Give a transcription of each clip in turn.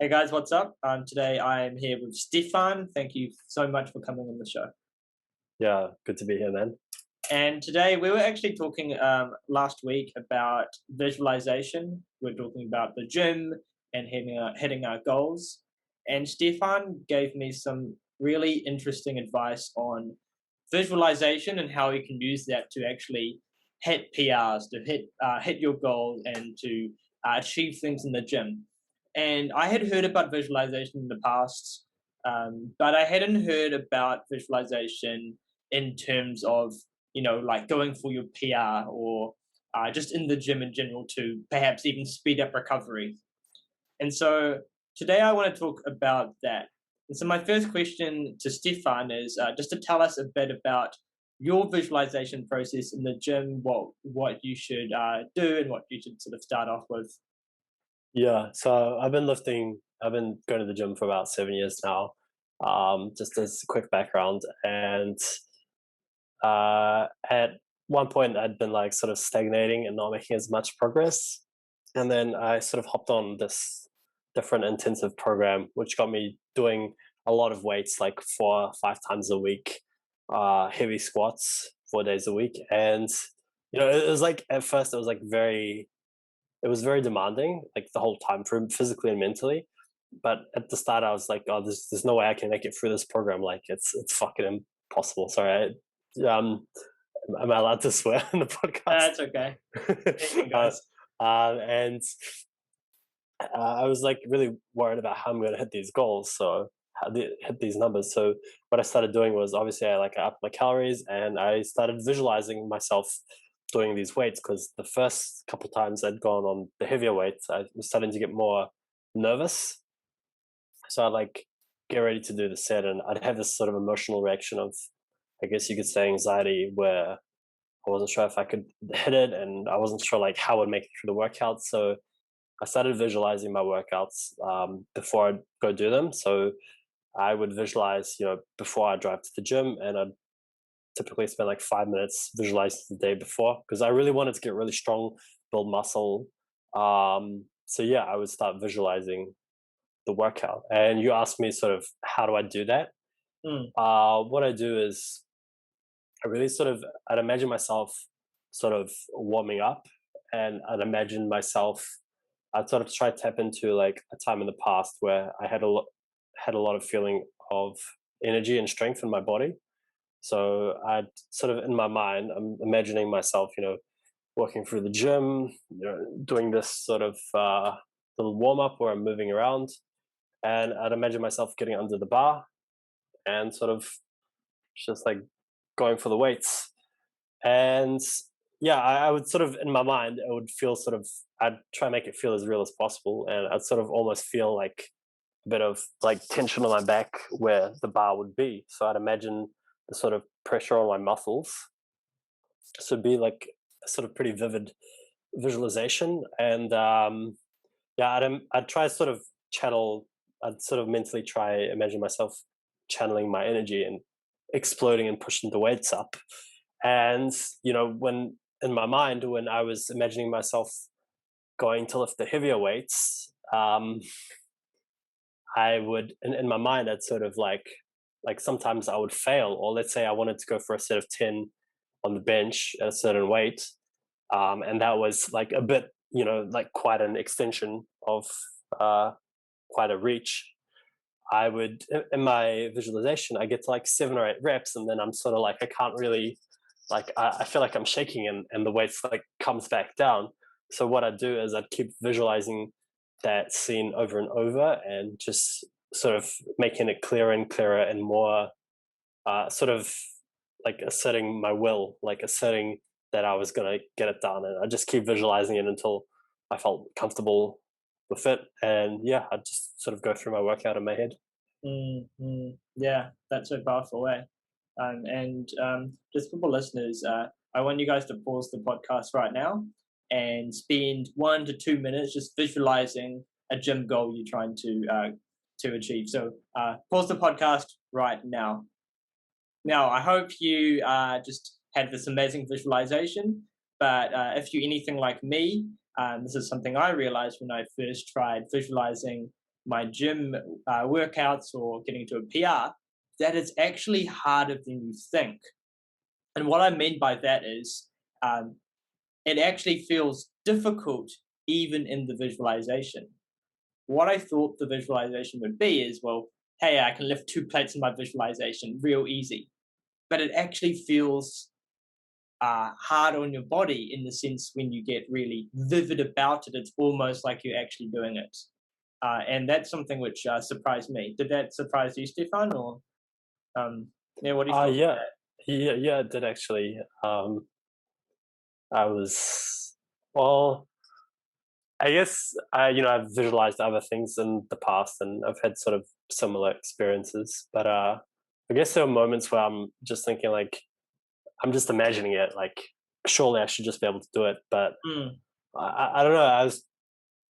Hey guys, what's up? Today I'm here with Stefan. Thank you so much for coming on the show. Yeah, good to be here, man. And today we were actually talking last week about visualization. We're talking about the gym and hitting our goals. And Stefan gave me some really interesting advice on visualization and how you can use that to actually hit PRs, to hit your goals, and to achieve things in the gym. And I had heard about visualization in the past, but I hadn't heard about visualization in terms of like going for your PR or just in the gym in general to perhaps even speed up recovery. And so today I want to talk about that. And so my first question to Stefan is just to tell us a bit about your visualization process in the gym, what you should do and what you should sort of start off with. Yeah, so I've been going to the gym for about 7 years now. Just as a quick background, and at one point I'd been like sort of stagnating and not making as much progress, and then I sort of hopped on this different intensive program, which got me doing a lot of weights, like 4 or 5 times a week, heavy squats 4 days a week, and it was like at first it was very demanding, like the whole time for physically and mentally. But at the start, I was like, "Oh, there's no way I can make it through this program. Like, it's fucking impossible." Sorry, am I allowed to swear on the podcast? That's okay. Anything uh, goes. and I was like really worried about how I'm going to hit these goals, so hit these numbers. So what I started doing was obviously I upped my calories and I started visualizing myself doing these weights, because the first couple times I'd gone on the heavier weights, I was starting to get more nervous. So I'd like get ready to do the set, and I'd have this sort of emotional reaction of, I guess you could say, anxiety, where I wasn't sure if I could hit it, and I wasn't sure like how I'd make it through the workout. So I started visualizing my workouts before I'd go do them. So I would visualize, before I drive to the gym, and I'd typically spend like 5 minutes visualizing the day before, because I really wanted to get really strong, build muscle. So yeah, I would start visualizing the workout. And you asked me sort of how do I do that? Mm, What I do is I really I'd imagine myself sort of warming up, and I'd sort of try to tap into like a time in the past where I had a lot of feeling of energy and strength in my body. So I'd sort of in my mind, I'm imagining myself, walking through the gym, doing this sort of little warm up where I'm moving around, and I'd imagine myself getting under the bar and sort of just like going for the weights. And yeah, I would sort of in my mind, it would feel sort of, I'd try and make it feel as real as possible, and I'd sort of almost feel like a bit of like tension on my back where the bar would be. So I'd imagine the sort of pressure on my muscles. So it'd be like a sort of pretty vivid visualization. And yeah, I'd try to sort of channel, I'd sort of mentally try imagine myself channeling my energy and exploding and pushing the weights up. And when in my mind, when I was imagining myself going to lift the heavier weights, I would in my mind I'd sort of like sometimes I would fail, or let's say I wanted to go for a set of 10 on the bench at a certain weight, and that was like a bit, like quite an extension of uh, quite a reach. I would in my visualization I get to like 7 or 8 reps, and then I'm sort of like I can't really, like I feel like I'm shaking, and the weights like comes back down. So what I do is I'd keep visualizing that scene over and over, and just sort of making it clearer and clearer and more sort of like asserting my will, like asserting that I was going to get it done. And I just keep visualizing it until I felt comfortable with it. And yeah, I just sort of go through my workout in my head. yeah, that's so powerful way. And just for the listeners, I want you guys to pause the podcast right now and spend 1 to 2 minutes just visualizing a gym goal you're trying to achieve. So pause the podcast right now. Now, I hope you just had this amazing visualization. But if you're anything like me, this is something I realized when I first tried visualizing my gym workouts or getting to a PR, that it's actually harder than you think. And what I mean by that is, um, it actually feels difficult even in the visualization. What I thought the visualization would be is, well, hey, I can lift 2 plates in my visualization real easy. But it actually feels hard on your body in the sense when you get really vivid about it, it's almost like you're actually doing it. And that's something which surprised me. Did that surprise you, Stefan? Or yeah, what do you thought of Yeah, that? yeah, it did actually. I was well. I guess I've visualized other things in the past, and I've had sort of similar experiences. But I guess there are moments where I'm just thinking like I'm just imagining it. Like surely I should just be able to do it, but Mm. I don't know. I was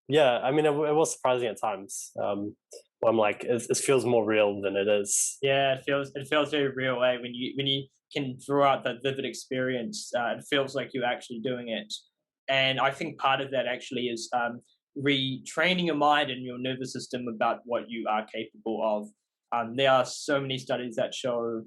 Yeah. I mean, it was surprising at times. Where I'm like, it feels more real than it is. Yeah, it feels very real. When you can draw out that vivid experience, it feels like you're actually doing it. And I think part of that actually is retraining your mind and your nervous system about what you are capable of. There are so many studies that show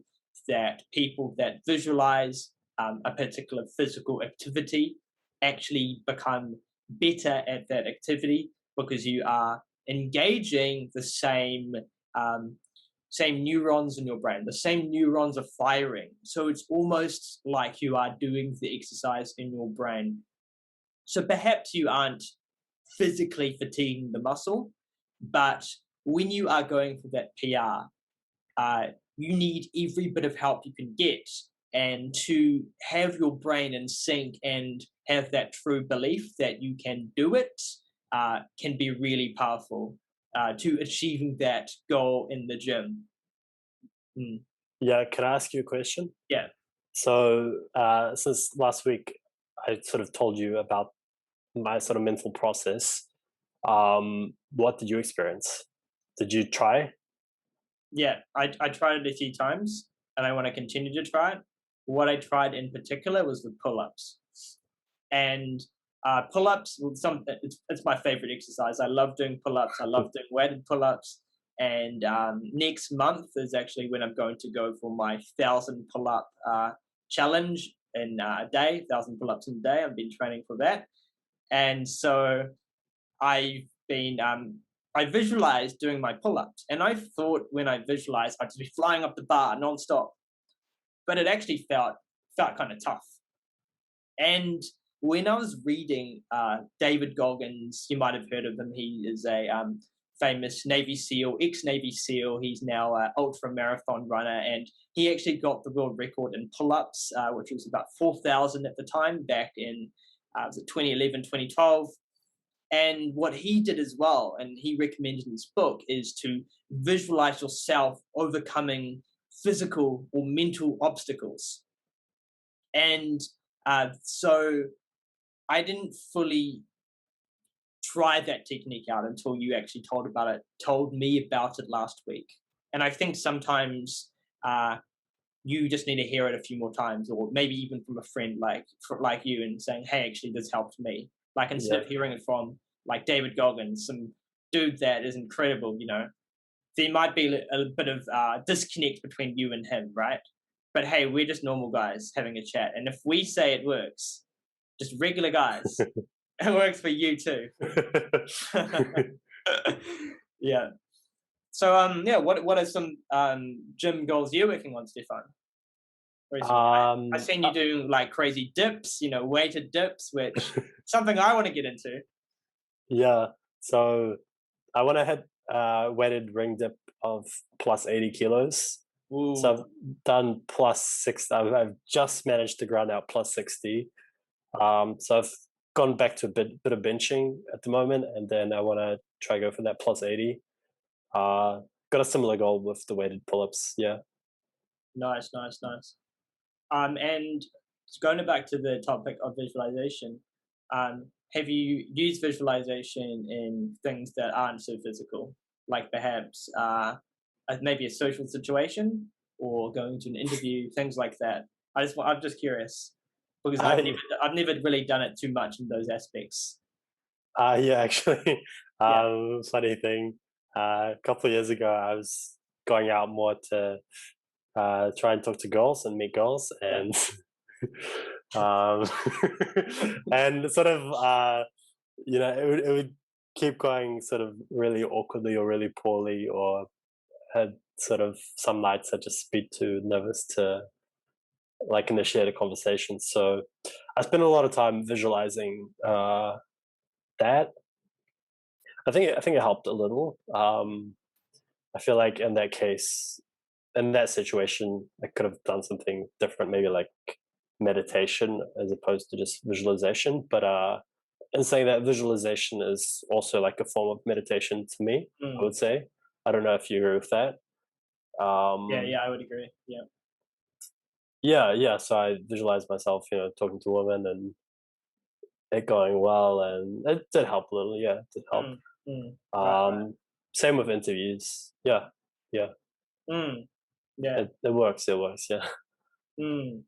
that people that visualize a particular physical activity actually become better at that activity because you are engaging the um, same neurons in your brain. The same neurons are firing. So it's almost like you are doing the exercise in your brain. So perhaps you aren't physically fatiguing the muscle, but when you are going for that PR, you need every bit of help you can get. And to have your brain in sync and have that true belief that you can do it can be really powerful to achieving that goal in the gym. Mm. Yeah. Can I ask you a question? Yeah. So since last week, I sort of told you about my sort of mental process. What did you experience? Did you try? Yeah, I tried it a few times and I want to continue to try it. What I tried in particular was the pull ups. And pull ups, it's my favorite exercise. I love doing pull ups, I love doing weighted pull ups. And next month is actually when I'm going to go for my 1,000 pull up challenge in a day, 1,000 pull ups in a day. I've been training for that. And so I've been I visualized doing my pull-ups, and I thought when I visualized I'd just be flying up the bar nonstop, but it actually felt kind of tough. And when I was reading David Goggins, you might have heard of him. He is a famous Navy SEAL, ex-Navy SEAL. He's now an ultra marathon runner, and he actually got the world record in pull-ups, which was about 4,000 at the time, back in was it 2011, 2012. And what he did as well, and he recommended in his book, is to visualize yourself overcoming physical or mental obstacles. And so I didn't fully try that technique out until you actually told me about it last week. And I think sometimes you just need to hear it a few more times, or maybe even from a friend like you, and saying, "Hey, actually, this helped me." Like instead Yeah. of hearing it from like David Goggins, some dude that is incredible, there might be a bit of disconnect between you and him, right? But hey, we're just normal guys having a chat, and if we say it works, just regular guys, it works for you too. Yeah. So yeah, what are some gym goals you're working on, Stefan? Recently. I um, seen uh, you doing like crazy dips, weighted dips, which something I want to get into. yeah. So I want to hit weighted ring dip of plus 80 kilos. So Ooh, I've done plus six. I've just managed to grind out plus 60. So I've gone back to a bit of benching at the moment, and then I want to try go for that plus 80. Uh, got a similar goal with the weighted pull-ups. Yeah. nice, nice, nice. And going back to the topic of visualization, have you used visualization in things that aren't so physical, like perhaps maybe a social situation or going to an interview, things like that? I'm just curious because I I've never really done it too much in those aspects. yeah, actually, Yeah. funny thing. A couple of years ago, I was going out more to try and talk to girls and meet girls, Yeah. and um, and sort of it would keep going sort of really awkwardly or really poorly, or had sort of some nights I just be too nervous to like initiate a conversation. So I spent a lot of time visualizing that. I think it helped a little. I feel like in that case, in that situation, I could have done something different, maybe like meditation as opposed to just visualization. But in saying that, visualization is also like a form of meditation to me, I Mm. would say. I don't know if you agree with that. Yeah, Um, yeah, I would agree. Yeah. yeah, yeah. So I visualize myself, talking to women and it going well, and it did help a little. Yeah, it did help. Mm. Mm. Right, right. Um, Same with interviews. Yeah, yeah. Mm. Yeah. It works. It works. Yeah. Mm.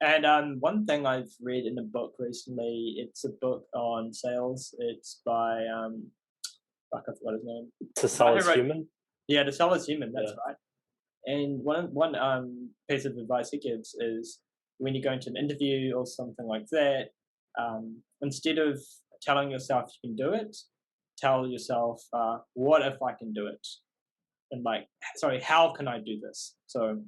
And one thing I've read in a book recently, it's a book on sales. It's by fuck, I forgot his name. To The guy sell who is wrote human. Yeah, The Sell is Human. That's Yeah. right. And one piece of advice he gives is when you go into an interview or something like that, instead of telling yourself you can do it, tell yourself, "What if I can do it?" And like, sorry, how can I do this? So,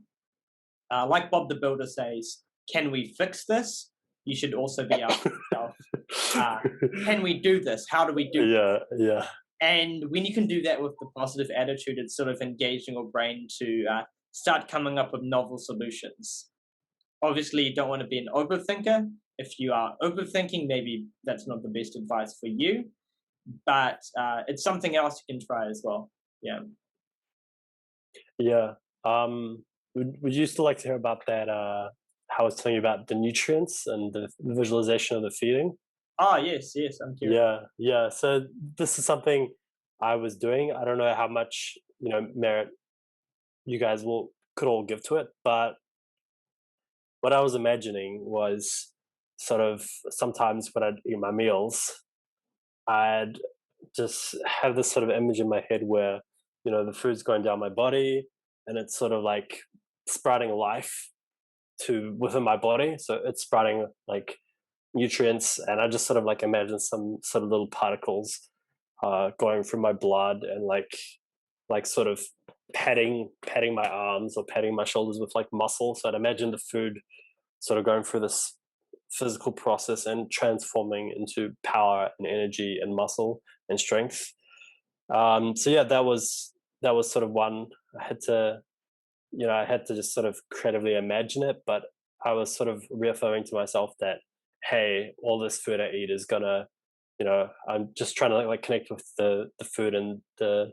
like Bob the Builder says, "Can we fix this?" You should also be asking yourself, uh, "Can we do this? How do we do this?" Yeah, yeah, And when you can do that with the positive attitude, it's sort of engaging your brain to start coming up with novel solutions. Obviously, you don't want to be an overthinker. If you are overthinking, maybe that's not the best advice for you, but it's something else you can try as well. Yeah. yeah. Would you still like to hear about that? How I was telling you about the nutrients and the visualization of the feeding. Ah, yes, yes, I'm curious. Yeah, yeah. So this is something I was doing. I don't know how much merit you guys will could all give to it, but what I was imagining was sort of sometimes when I'd eat my meals, I'd just have this sort of image in my head where the food's going down my body and it's sort of like sprouting life to within my body. So it's sprouting like nutrients, and I just sort of like imagine some sort of little particles going through my blood and like sort of patting my arms or patting my shoulders with like muscle. So I'd imagine the food sort of going through this physical process and transforming into power and energy and muscle and strength. So yeah, that was sort of one. I had to I had to just sort of creatively imagine it, but I was sort of reaffirming to myself that, hey, all this food I eat is gonna, I'm just trying to like connect with the food and the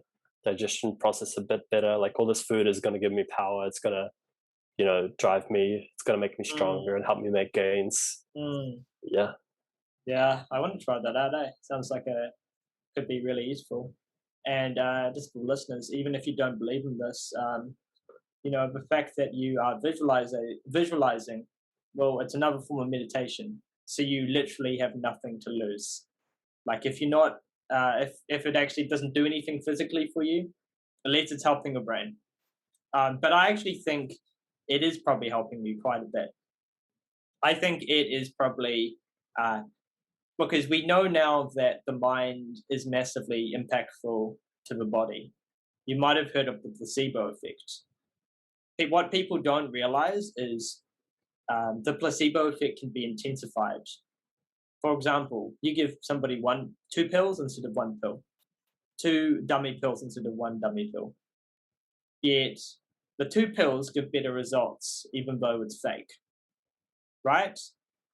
digestion process a bit better. Like all this food is gonna give me power. It's gonna, drive me. It's gonna make me Mm, stronger and help me make gains. mm. Yeah, Yeah, I want to try that out. Sounds like a could be really useful. And just for listeners, even if you don't believe in this, the fact that you are visualizing, well, it's another form of meditation. So you literally have nothing to lose. Like if you're not, if it actually doesn't do anything physically for you, at least it's helping your brain. But I actually think it is probably helping you quite a bit. I think it is probably uh, because we know now that the mind is massively impactful to the body. You might have heard of the placebo effect. What people don't realize is the placebo effect can be intensified. For example, you give somebody two pills instead of one pill, two dummy pills instead of one dummy pill. Yet the two pills give better results, even though it's fake, right?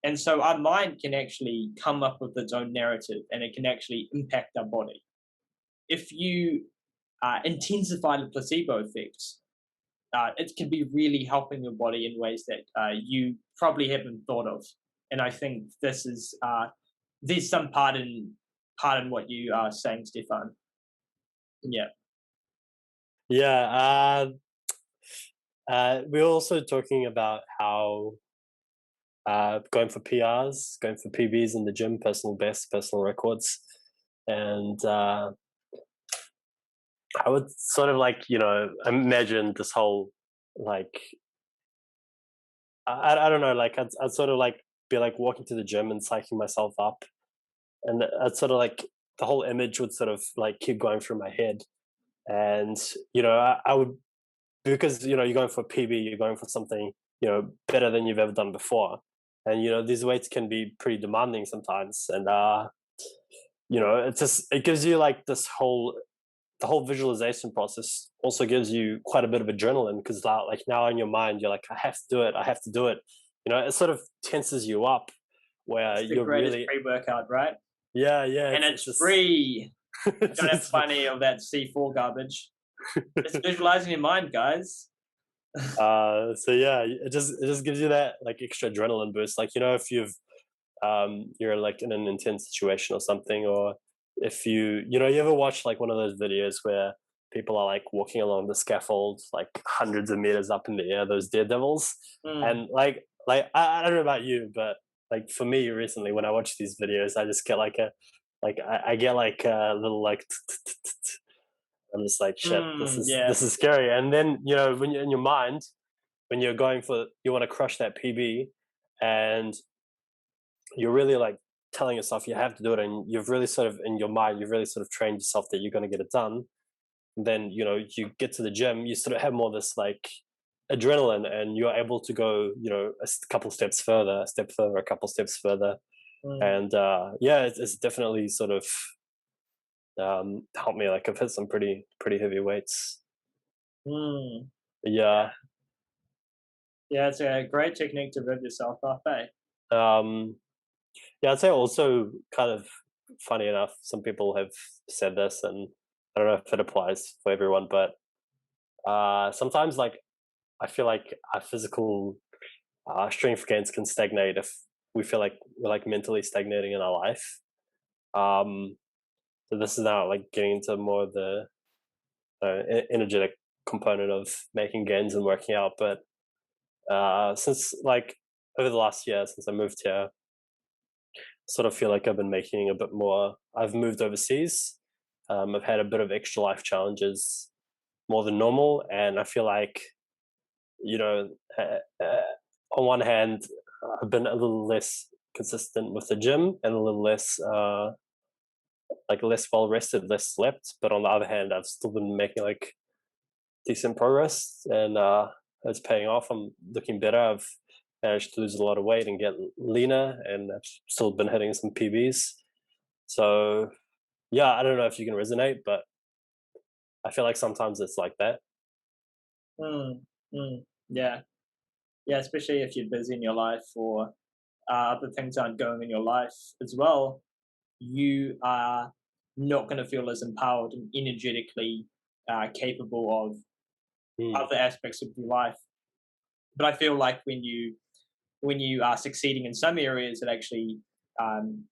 And so our mind can actually come up with its own narrative and it can actually impact our body. If you intensify the placebo effect, it can be really helping your body in ways that you probably haven't thought of. And I think there's some part in what you are saying, Stefan. Yeah. yeah. We're also talking about how going for PRs, going for PBs in the gym, personal bests, personal records, and I would sort of like, imagine this whole like I don't know, like I'd sort of like be like walking to the gym and psyching myself up, and I'd sort of like the whole image would sort of like keep going through my head, and I would, because you're going for a PB, you're going for something better than you've ever done before, and these weights can be pretty demanding sometimes, and it gives you like the whole visualization process also gives you quite a bit of adrenaline, because like now in your mind you're like, I have to do it, I have to do it. It sort of tenses you up where It's the you're greatest really, pre-workout, right? yeah, yeah, And it's it's just free. You it's don't have to just buy any of that C4 garbage. Just visualizing your mind, guys. so yeah, it just gives you that like extra adrenaline boost, like if you're like in an intense situation or something, or if you ever watch like one of those videos where people are like walking along the scaffold like hundreds of meters up in the air, those daredevils, Mm. and I don't know about you, but like for me recently when I watch these videos, I just get like I get like a little like I'm just like, shit, this is Yeah. this is scary. And then when you're in your mind, when you're going for, you want to crush that PB, and you're really like telling yourself you have to do it, and you've really sort of in your mind you've really sort of trained yourself that you're going to get it done. And then you get to the gym, you sort of have more this like adrenaline, and you're able to go couple steps further, a step further, a couple steps further. Mm. And yeah, it's definitely sort of helped me. Like I've hit some pretty heavy weights. Mm. Yeah. Yeah, it's a great technique to rev yourself up, eh? um Yeah, I'd say also kind of funny enough, some people have said this, and I don't know if it applies for everyone, but sometimes like I feel like our physical strength gains can stagnate if we feel like we're like mentally stagnating in our life. Um, so this is now like getting into more of the energetic component of making gains and working out. But since like over the last year since I moved here, sort of feel like I've been making a bit more. I've moved overseas. I've had a bit of extra life challenges more than normal, and I feel like you know, uh, uh, on one hand, I've been a little less consistent with the gym and a little less like less well rested, less slept. But on the other hand, I've still been making like decent progress, and it's paying off. I'm looking better. I've managed to lose a lot of weight and get leaner, and I've still been hitting some PBs. So yeah, I don't know if you can resonate, but I feel like sometimes it's like that. Mm. Mm. Yeah. Yeah, especially if you're busy in your life or other things aren't going in your life as well, you are not going to feel as empowered and energetically capable of Mm. other aspects of your life. But I feel like when you are succeeding in some areas, it actually um,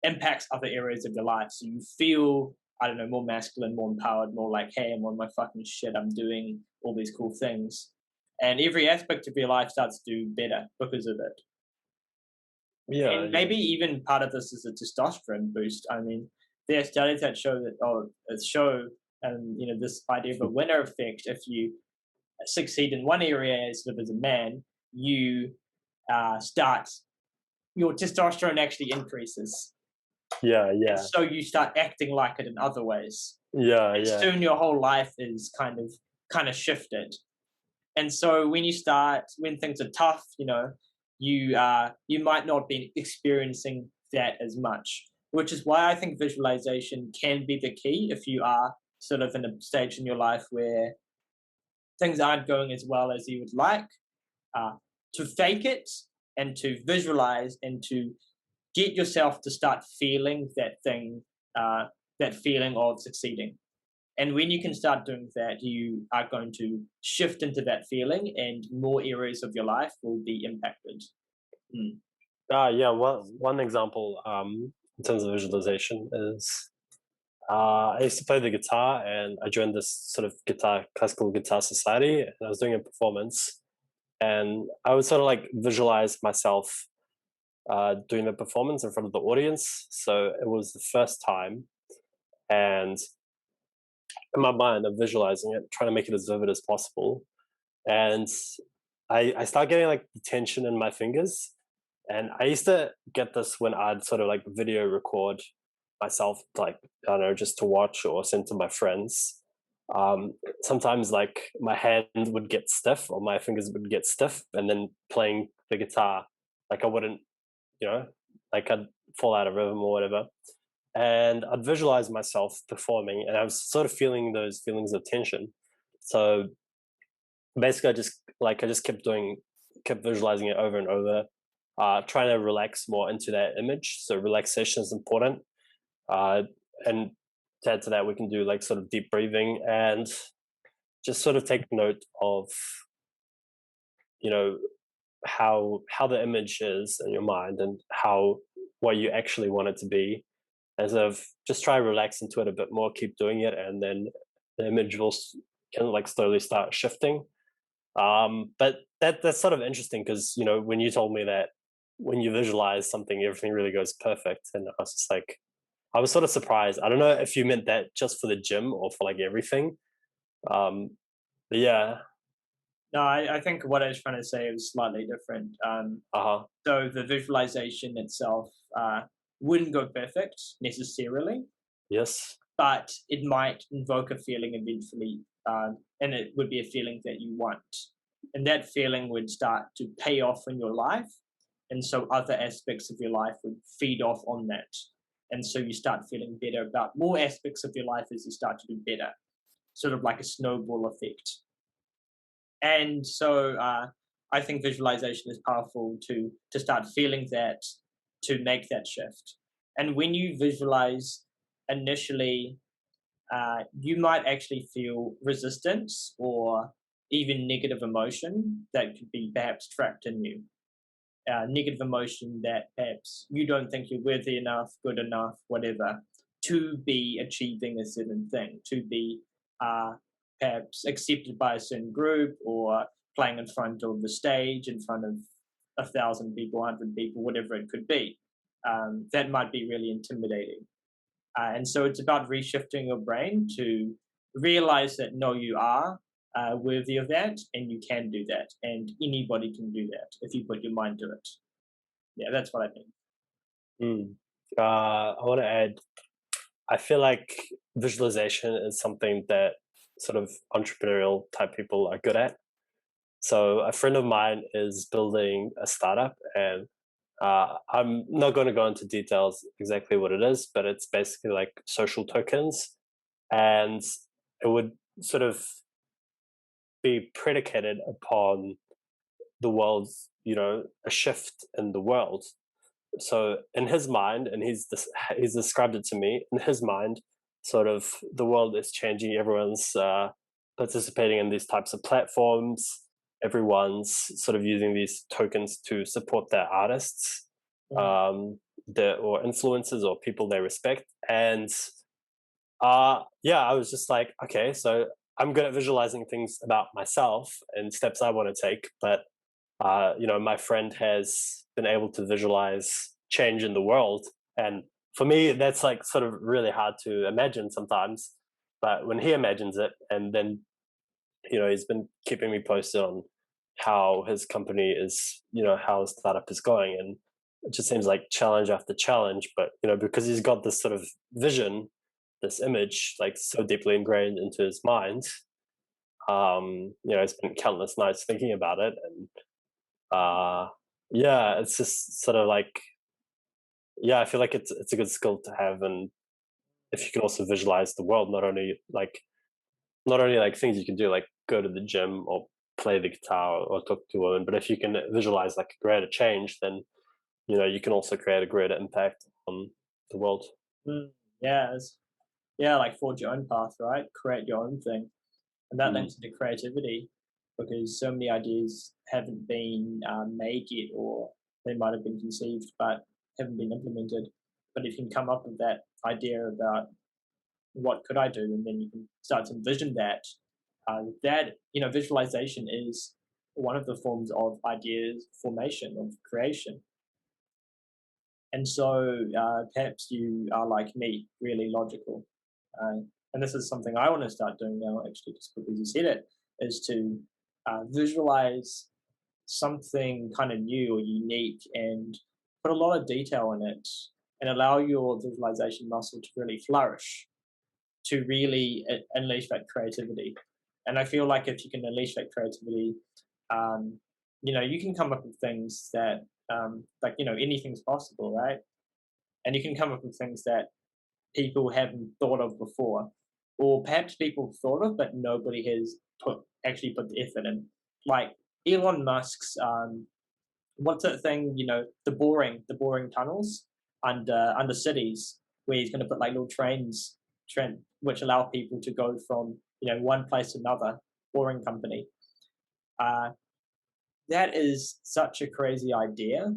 impacts other areas of your life. So you feel, I don't know, more masculine, more empowered, more like, hey, I'm on my fucking shit. I'm doing all these cool things. And every aspect of your life starts to do better because of it. Yeah, And yeah. maybe even part of this is a testosterone boost. I mean, there are studies that show that, show, this idea of a winner effect. If you succeed in one area, sort of as a man, you start your testosterone actually increases, Yeah, and yeah. so you start acting like it in other ways, Yeah, and yeah. soon your whole life is kind of shifted. And so when things are tough, you might not be experiencing that as much, which is why I think visualization can be the key if you are sort of in a stage in your life where things aren't going as well as you would like, uh, to fake it and to visualize and to get yourself to start feeling uh, that feeling of succeeding. And when you can start doing that, you are going to shift into that feeling, and more areas of your life will be impacted. Mm. Yeah. One example in terms of visualization is I used to play the guitar, and I joined this sort of classical guitar society, and I was doing a performance, and I would sort of like visualize myself doing the performance in front of the audience. So it was the first time, and in my mind, I'm visualizing it, trying to make it as vivid as possible. And I start getting like the tension in my fingers. And I used to get this when I'd sort of like video record myself, like, I don't know, just to watch or send to my friends. Sometimes like my hand would get stiff or my fingers would get stiff, and then playing the guitar, like I wouldn't, you know, like I'd fall out of rhythm or whatever. And I'd visualize myself performing, and I was sort of feeling those feelings of tension. So basically, I just kept visualizing it over and over, trying to relax more into that image. So relaxation is important. Uh, and to add to that, we can do like sort of deep breathing and just sort of take note of, you know, how the image is in your mind and how what you actually want it to be. As of just try to relax into it a bit more, keep doing it, and then the image will kind of like slowly start shifting. But that's sort of interesting because, you know, when you told me that when you visualize something, everything really goes perfect, and I was just like, I was sort of surprised. I don't know if you meant that just for the gym or for like everything. Um, but yeah, No, I think what I was trying to say was slightly different. uh huh, So the visualization itself wouldn't go perfect necessarily, yes, but it might invoke a feeling eventually, and it would be a feeling that you want. And that feeling would start to pay off in your life. And so other aspects of your life would feed off on that. And so you start feeling better about more aspects of your life as you start to do better, sort of like a snowball effect. And so I think visualization is powerful to start feeling that, to make that shift. And when you visualize initially, you might actually feel resistance or even negative emotion that could be perhaps trapped in you. Negative emotion that perhaps you don't think you're worthy enough, good enough, whatever, to be achieving a certain thing, to be uh, perhaps accepted by a certain group or playing in front of the stage, in front of 1,000 people, 100 people, whatever it could be. That might be really intimidating. And so it's about reshifting your brain to realize that no, you are worthy of that and you can do that. And anybody can do that if you put your mind to it. Yeah, that's what I think. mm. I want to add. I feel like visualization is something that sort of entrepreneurial type people are good at. So a friend of mine is building a startup, and I'm not going to go into details exactly what it is, but it's basically like social tokens, and it would sort of be predicated upon the world's, you know, a shift in the world. So in his mind, and he's described it to me, in his mind, sort of the world is changing. Everyone's participating in these types of platforms. Everyone's sort of using these tokens to support their artists, Mm. or influencers or people they respect. And yeah, I was just like, okay, so I'm good at visualizing things about myself and steps I want to take, but you know, my friend has been able to visualize change in the world. And for me, that's like sort of really hard to imagine sometimes. But when he imagines it, and then, you know, he's been keeping me posted on how his company is, you know, how his startup is going. And it just seems like challenge after challenge. But, you know, because he's got this sort of vision, this image, like so deeply ingrained into his mind, you know, it's been countless nights thinking about it. And uh yeah, it's just sort of like, yeah, I feel like it's a good skill to have. And if you can also visualize the world, not only like things you can do like go to the gym or play the guitar or talk to a woman, but if you can visualize like a greater change, then, you know, you can also create a greater impact on the world. Mm, yeah, yeah, like forge your own path, right? Create your own thing. And that Mm, links into creativity because so many ideas haven't been made yet, or they might have been conceived but haven't been implemented. But if you can come up with that idea about what could I do, and then you can start to envision that, that, visualization is one of the forms of ideas formation, of creation. And so perhaps you are like me, really logical. and this is something I want to start doing now, actually, just because you said it, is to visualize something kind of new or unique and put a lot of detail in it and allow your visualization muscle to really flourish, to really unleash that creativity. And I feel like if you can unleash that creativity, um, you can come up with things that, like, anything's possible, right? And you can come up with things that people haven't thought of before, or perhaps people have thought of, but nobody has actually put the effort in. Like Elon Musk's, what's that thing? The boring tunnels under cities, where he's going to put like little train which allow people to go from one place to another. Boring company. Uh, that is such a crazy idea,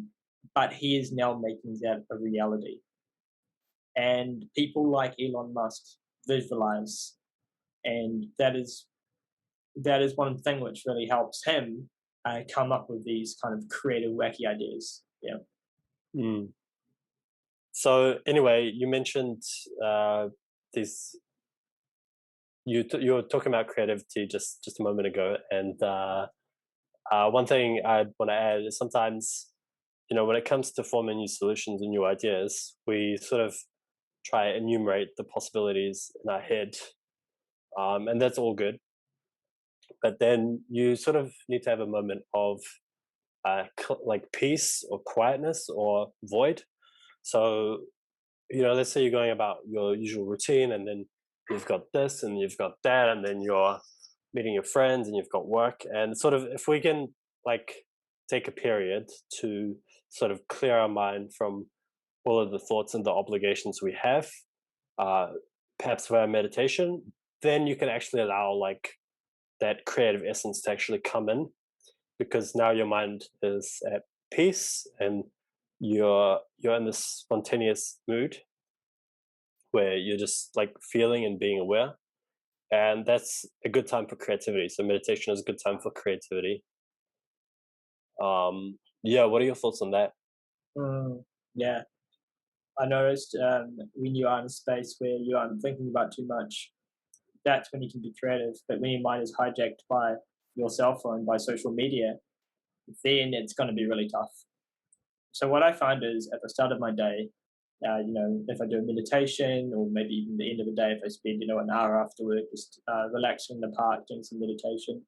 but he is now making that a reality. And people like Elon Musk visualize, and that is one thing which really helps him come up with these kind of creative, wacky ideas. Yeah. Mm. So anyway, you mentioned this. You were talking about creativity just a moment ago, and one thing I want to add is sometimes, when it comes to forming new solutions and new ideas, we sort of try to enumerate the possibilities in our head, and that's all good. But then you sort of need to have a moment of like peace or quietness or void. So, let's say you're going about your usual routine, and then you've got this and you've got that, and then you're meeting your friends and you've got work. And sort of, if we can like take a period to sort of clear our mind from all of the thoughts and the obligations we have, uh, perhaps via meditation, then you can actually allow like that creative essence to actually come in, because now your mind is at peace and you're in this spontaneous mood where you're just like feeling and being aware, and that's a good time for creativity. So meditation is a good time for creativity. Yeah, what are your thoughts on that? Yeah, I noticed when you are in a space where you aren't thinking about too much, that's when you can be creative. But when your mind is hijacked by your cell phone, by social media, then it's going to be really tough. So what I find is at the start of my day, if I do a meditation, or maybe even the end of the day, if I spend, an hour after work just relaxing in the park doing some meditation,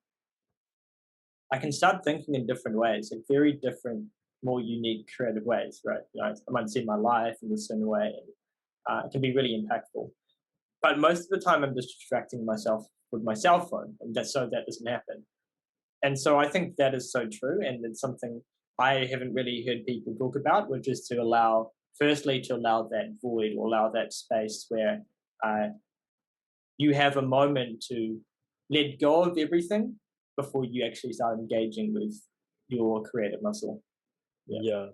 I can start thinking in different ways, in very different, more unique, creative ways, right? I might see my life in a certain way, and it can be really impactful. But most of the time, I'm just distracting myself with my cell phone, and so that doesn't happen. And so I think that is so true, and it's something I haven't really heard people talk about, which is to allow, firstly, to allow that void or allow that space where uh, you have a moment to let go of everything before you actually start engaging with your creative muscle. Yeah. Yeah.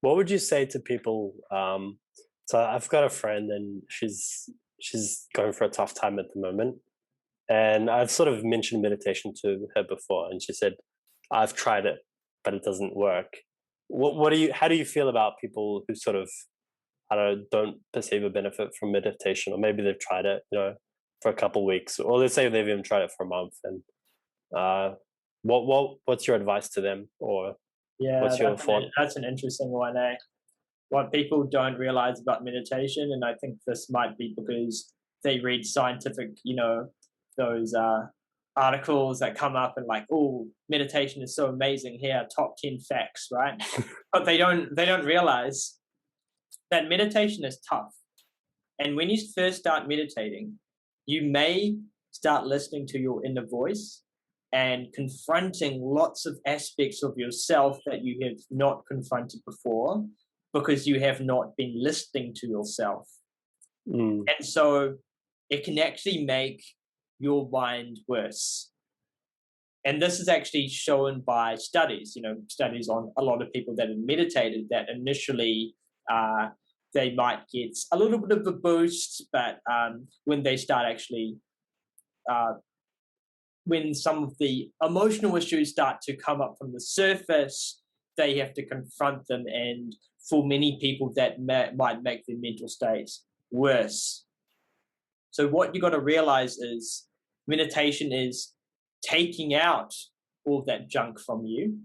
What would you say to people? So I've got a friend, and she's going for a tough time at the moment, and I've sort of mentioned meditation to her before, and she said, "I've tried it, but it doesn't work." What do you? How do you feel about people who sort of, I don't perceive a benefit from meditation, or maybe they've tried it, for a couple of weeks, or let's say they've even tried it for a month, and what's your advice to them, or Yeah, what's your thought? that's an interesting one, eh? What people don't realize about meditation, and I think this might be because they read scientific, those articles that come up and like, oh, meditation is so amazing. Here are top 10 facts, right? But they don't realize that meditation is tough. And when you first start meditating, you may start listening to your inner voice and confronting lots of aspects of yourself that you have not confronted before, because you have not been listening to yourself. Mm, And so it can actually make your mind worse. And this is actually shown by studies, studies on a lot of people that have meditated, that initially they might get a little bit of a boost, but when they start actually, uh, when some of the emotional issues start to come up from the surface, they have to confront them. And for many people, that might make their mental state worse. So what you got to realize is meditation is taking out all that junk from you.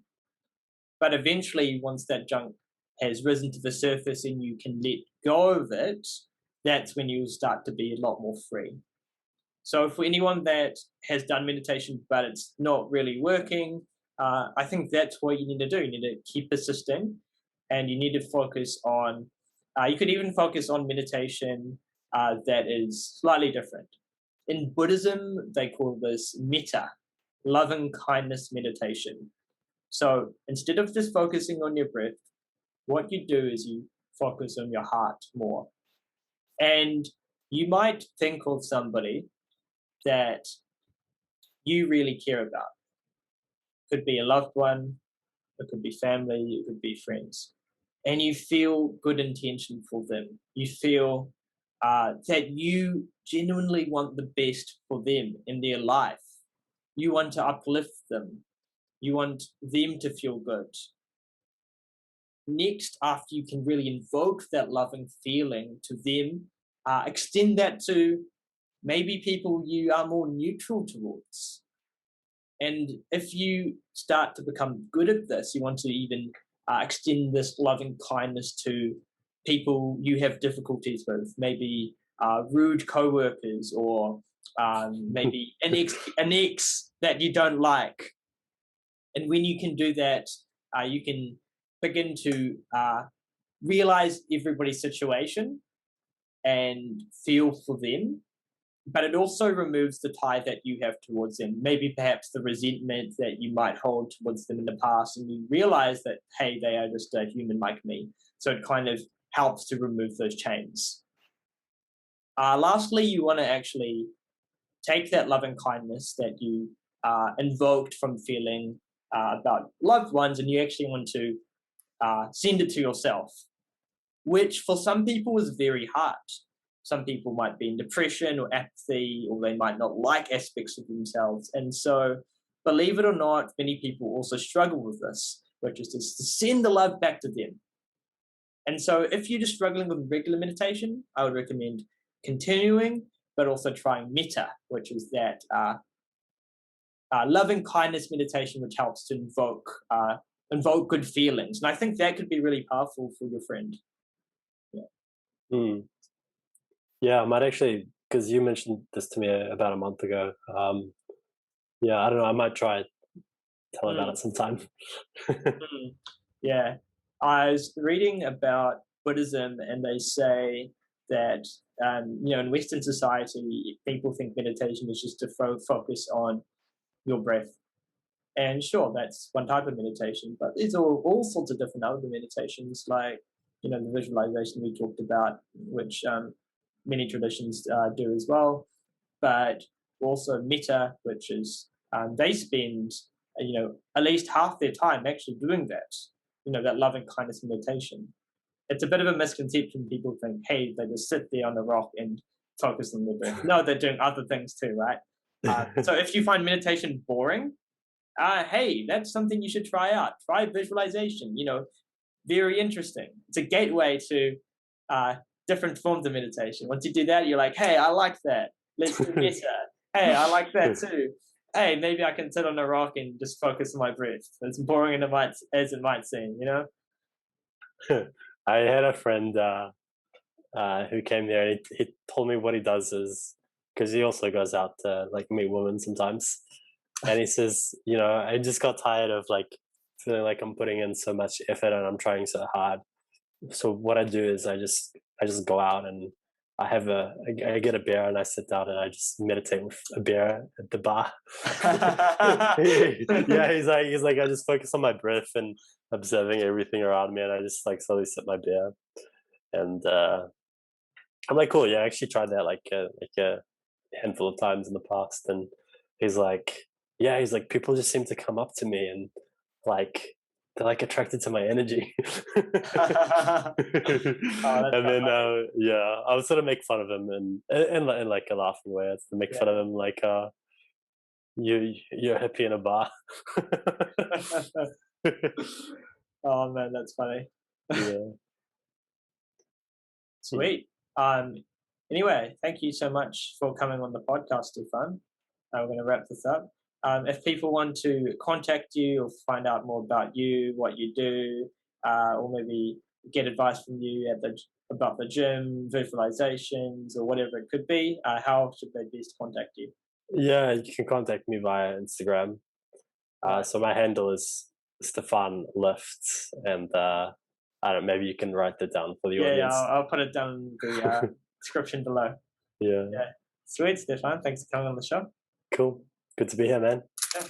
But eventually, once that junk has risen to the surface and you can let go of it, that's when you'll start to be a lot more free. So for anyone that has done meditation but it's not really working, I think that's what you need to do. You need to keep persisting, and you need to focus on. You could even focus on meditation that is slightly different. In Buddhism, they call this metta, loving kindness meditation. So instead of just focusing on your breath, what you do is you focus on your heart more. And you might think of somebody that you really care about. Could be a loved one, it could be family, it could be friends. And you feel good intention for them. You feel that you genuinely want the best for them in their life. You want to uplift them. You want them to feel good. Next, after you can really invoke that loving feeling to them, extend that to maybe people you are more neutral towards. And if you start to become good at this, you want to even extend this loving kindness to people you have difficulties with, maybe rude coworkers, or maybe an ex that you don't like. And when you can do that, you can begin to realize everybody's situation and feel for them, but it also removes the tie that you have towards them. Maybe perhaps the resentment that you might hold towards them in the past, and you realize that, hey, they are just a human like me. So it kind of helps to remove those chains. Lastly, you want to actually take that loving kindness that you invoked from feeling about loved ones, and you actually want to send it to yourself, which for some people is very hard. Some people might be in depression or apathy, or they might not like aspects of themselves. And so, believe it or not, many people also struggle with this, which is just to send the love back to them. And so, if you're just struggling with regular meditation, I would recommend continuing, but also trying metta, which is that loving kindness meditation, which helps to invoke good feelings. And I think that could be really powerful for your friend. Yeah. Mm. Yeah, I might actually, because you mentioned this to me about a month ago. Yeah, I don't know. I might try tell about it sometime. Yeah, I was reading about Buddhism, and they say that in Western society, people think meditation is just to focus on your breath. And sure, that's one type of meditation, but there's all sorts of different other meditations, like the visualization we talked about, which many traditions do as well. But also metta, which is they spend at least half their time actually doing that. That loving kindness meditation. It's a bit of a misconception. People think, hey, they just sit there on the rock and focus on their breath. No, they're doing other things too, right? So if you find meditation boring, hey, that's something you should try out. Try visualization. Very interesting. It's a gateway to different forms of meditation. Once you do that, you're like, hey, I like that. Let's do metta. Hey, I like that too. Hey, maybe I can sit on a rock and just focus on my breath. As boring as it might seem, I had a friend who came there, and he told me what he does is, because he also goes out to like meet women sometimes, and he says, I just got tired of like feeling like I'm putting in so much effort and I'm trying so hard. So what I do is I just go out and I get a beer and I sit down and I just meditate with a beer at the bar. Yeah, he's like I just focus on my breath and observing everything around me, and I just like slowly sip my beer. And I'm like, cool, yeah, I actually tried that like a handful of times in the past. And he's like, people just seem to come up to me and like they're like attracted to my energy. Oh, And then yeah, I would sort of make fun of him and in like a laughing way. To make fun of him, like you're happy in a bar. Oh man, that's funny. Yeah. Sweet. Anyway, thank you so much for coming on the podcast, Stefan. We're going to wrap this up. If people want to contact you or find out more about you, what you do, or maybe get advice from you about the gym, visualizations, or whatever it could be, how should they best contact you? Yeah, you can contact me via Instagram. Right. So my handle is Stefan Lifts, and I don't know, maybe you can write that down for the Yeah, audience. I'll put it down in the description below. Yeah, Yeah. Sweet, Stefan. Thanks for coming on the show. cool. Good to be here, man. Yeah.